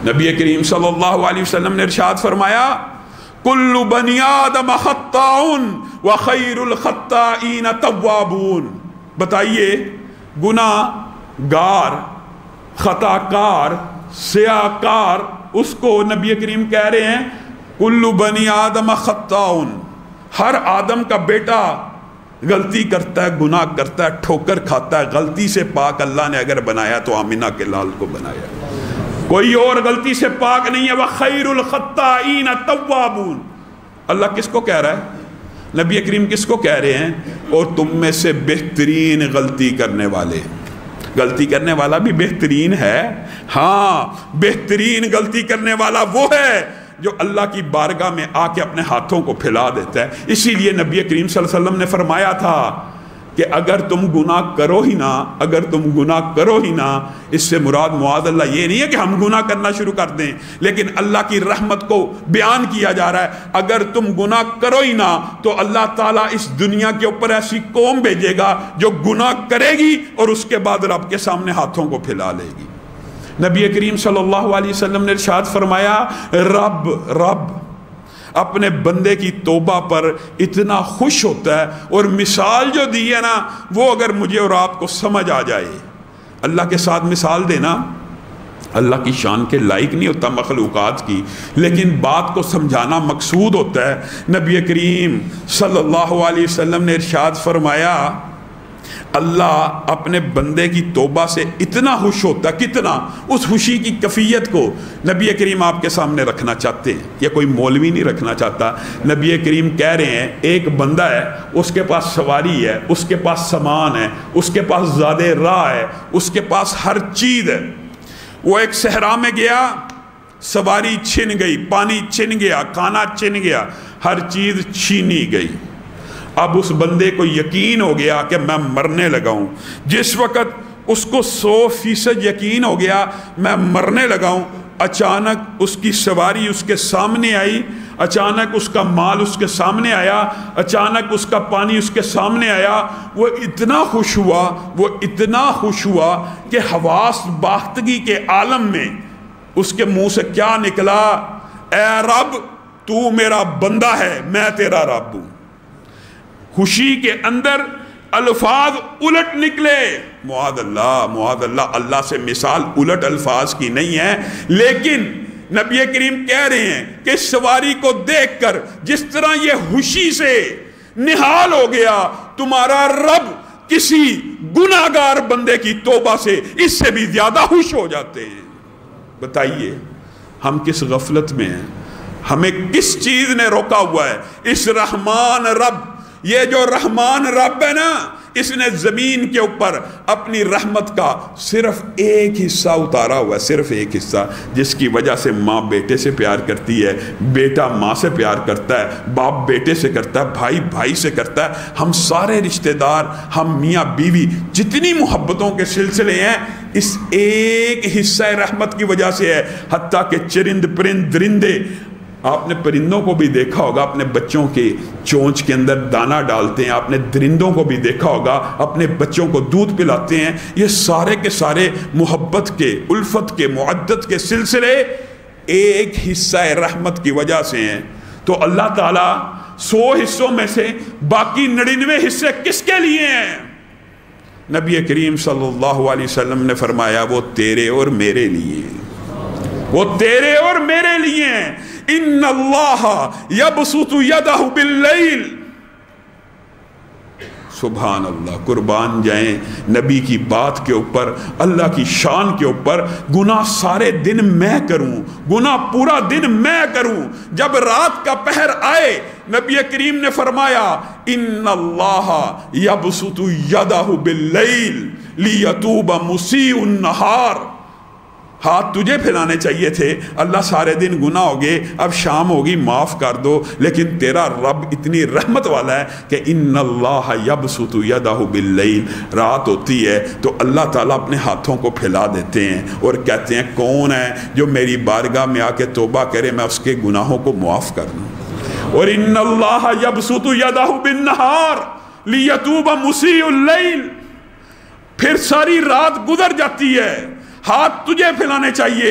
نبی کریم صلی اللہ علیہ وسلم نے ارشاد فرمایا کل بنی آدم خطاؤن وخیر الخطائین توابون. بتائیے گناہ گار، خطا کار، سیاہ کار، اس کو نبی کریم کہہ رہے ہیں کل بنی آدم خطاؤن، ہر آدم کا بیٹا غلطی کرتا ہے، گناہ کرتا ہے، ٹھوکر کھاتا ہے. غلطی سے پاک اللہ نے اگر بنایا تو آمینہ کے لال کو بنایا، کوئی اور غلطی سے پاک نہیں ہے. وَخَيْرُ الْخَطَّائِينَ تَوَّابُونَ. اللہ کس کو کہہ رہا ہے؟ نبی کریم کس کو کہہ رہے ہیں؟ اور تم میں سے بہترین غلطی کرنے والے. غلطی کرنے والا بھی بہترین ہے، ہاں بہترین غلطی کرنے والا وہ ہے جو اللہ کی بارگاہ میں آ کے اپنے ہاتھوں کو پھیلا دیتا ہے. اسی لیے نبی کریم صلی اللہ علیہ وسلم نے فرمایا تھا کہ اگر تم گناہ کرو ہی نہ، اگر تم گناہ کرو ہی نہ، اس سے مراد معاذ اللہ یہ نہیں ہے کہ ہم گناہ کرنا شروع کر دیں، لیکن اللہ کی رحمت کو بیان کیا جا رہا ہے. اگر تم گناہ کرو ہی نہ تو اللہ تعالیٰ اس دنیا کے اوپر ایسی قوم بھیجے گا جو گناہ کرے گی اور اس کے بعد رب کے سامنے ہاتھوں کو پھیلا لے گی. نبی کریم صلی اللہ علیہ وسلم نے ارشاد فرمایا رب اپنے بندے کی توبہ پر اتنا خوش ہوتا ہے، اور مثال جو دی ہے نا وہ اگر مجھے اور آپ کو سمجھ آ جائے. اللہ کے ساتھ مثال دینا اللہ کی شان کے لائق نہیں ہوتا مخلوقات کی، لیکن بات کو سمجھانا مقصود ہوتا ہے. نبی کریم صلی اللہ علیہ وسلم نے ارشاد فرمایا اللہ اپنے بندے کی توبہ سے اتنا خوش ہوتا، کتنا، اس خوشی کی کیفیت کو نبی کریم آپ کے سامنے رکھنا چاہتے ہیں. یا کوئی مولوی نہیں رکھنا چاہتا. نبی کریم کہہ رہے ہیں ایک بندہ ہے، اس کے پاس سواری ہے، اس کے پاس سامان ہے، اس کے پاس زیادہ راہ ہے، اس کے پاس ہر چیز ہے. وہ ایک صحرا میں گیا، سواری چھن گئی، پانی چھن گیا، کھانا چھن گیا، ہر چیز چھینی گئی. اب اس بندے کو یقین ہو گیا کہ میں مرنے لگا ہوں. جس وقت اس کو 100% یقین ہو گیا میں مرنے لگا ہوں، اچانک اس کی سواری اس کے سامنے آئی، اچانک اس کا مال اس کے سامنے آیا، اچانک اس کا پانی اس کے سامنے آیا. وہ اتنا خوش ہوا، وہ اتنا خوش ہوا کہ حواس باختگی کے عالم میں اس کے منہ سے کیا نکلا؟ اے رب تو میرا بندہ ہے، میں تیرا رب ہوں. خوشی کے اندر الفاظ الٹ نکلے. معاذ اللہ، اللہ سے مثال الٹ الفاظ کی نہیں ہے، لیکن نبی کریم کہہ رہے ہیں کہ سواری کو دیکھ کر جس طرح یہ خوشی سے نہال ہو گیا، تمہارا رب کسی گناہگار بندے کی توبہ سے اس سے بھی زیادہ خوش ہو جاتے ہیں. بتائیے ہم کس غفلت میں ہیں؟ ہمیں کس چیز نے روکا ہوا ہے؟ اس رحمان رب، یہ جو رحمان رب ہے نا، اس نے زمین کے اوپر اپنی رحمت کا صرف ایک حصہ اتارا ہوا ہے، صرف ایک حصہ، جس کی وجہ سے ماں بیٹے سے پیار کرتی ہے، بیٹا ماں سے پیار کرتا ہے، باپ بیٹے سے کرتا ہے، بھائی بھائی سے کرتا ہے. ہم سارے رشتہ دار، ہم میاں بیوی، جتنی محبتوں کے سلسلے ہیں اس ایک حصہ رحمت کی وجہ سے ہے. حتیٰ کہ چرند پرند درندے، آپ نے پرندوں کو بھی دیکھا ہوگا اپنے بچوں کے چونچ کے اندر دانہ ڈالتے ہیں، آپ نے درندوں کو بھی دیکھا ہوگا اپنے بچوں کو دودھ پلاتے ہیں. یہ سارے کے سارے محبت کے، الفت کے، معدت کے سلسلے ایک حصہ رحمت کی وجہ سے ہیں. تو اللہ تعالیٰ 100 حصوں میں سے باقی 99 حصے کس کے لیے ہیں؟ نبی کریم صلی اللہ علیہ وسلم نے فرمایا وہ تیرے اور میرے لیے، وہ تیرے اور میرے لیے ہیں. ان اللہ یبسط یدہ باللیل. سبحان اللہ، قربان جائیں نبی کی بات کے اوپر، اللہ کی شان کے اوپر. گناہ سارے دن میں کروں، گناہ پورا دن میں کروں، جب رات کا پہر آئے نبی کریم نے فرمایا ان اللہ یبسط یدہ باللیل لیتوب مسیء النہار. ہاتھ تجھے پھیلانے چاہیے تھے، اللہ سارے دن گناہ ہو گئے، اب شام ہوگی معاف کر دو، لیکن تیرا رب اتنی رحمت والا ہے کہ ان اللہ یبسط یدہ باللیل. رات ہوتی ہے تو اللہ تعالیٰ اپنے ہاتھوں کو پھیلا دیتے ہیں اور کہتے ہیں کون ہے جو میری بارگاہ میں آ کے توبہ کرے، میں اس کے گناہوں کو معاف کر دوں. اور ان اللہ یبسط یدہ بالنہار لیتوب مسیء اللیل. پھر ساری رات گزر جاتی ہے، ہاتھ تجھے پھیلانے چاہیے،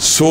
100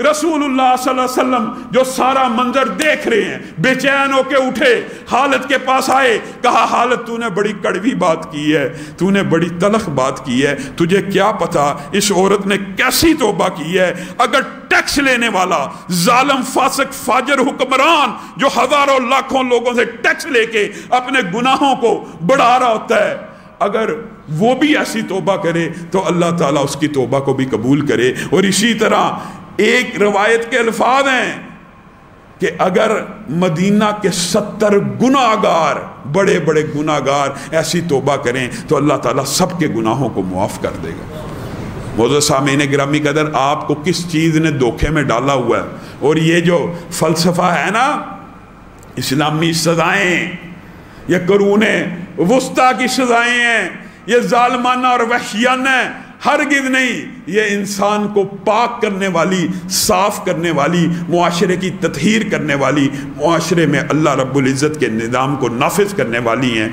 رسول اللہ صلی اللہ علیہ وسلم جو سارا منظر دیکھ رہے ہیں بے چین ہو کے اٹھے، حالت کے پاس آئے، کہا حالت تو نے بڑی کڑوی بات کی ہے، تو نے بڑی تلخ بات کی ہے، تجھے کیا پتا اس عورت نے کیسی توبہ کی ہے۔ اگر ٹیکس لینے والا ظالم فاسق فاجر حکمران جو ہزاروں لاکھوں لوگوں سے ٹیکس لے کے اپنے گناہوں کو بڑھا رہا ہوتا ہے، اگر وہ بھی ایسی توبہ کرے تو اللہ تعالیٰ اس کی توبہ کو بھی قبول کرے۔ اور اسی طرح ایک روایت کے الفاظ ہیں کہ اگر مدینہ کے 70 گناہگار بڑے بڑے گناہگار ایسی توبہ کریں تو اللہ تعالیٰ سب کے گناہوں کو معاف کر دے گا۔ معزز سامعین گرامی قدر، آپ کو کس چیز نے دھوکے میں ڈالا ہوا ہے؟ اور یہ جو فلسفہ ہے نا، اسلامی سزائیں، یہ قرون وسطیٰ کی سزائیں ہیں، یہ ظالمانہ اور وحشیانہ ہیں، ہرگز نہیں۔ یہ انسان کو پاک کرنے والی، صاف کرنے والی، معاشرے کی تطہیر کرنے والی، معاشرے میں اللہ رب العزت کے نظام کو نافذ کرنے والی ہیں۔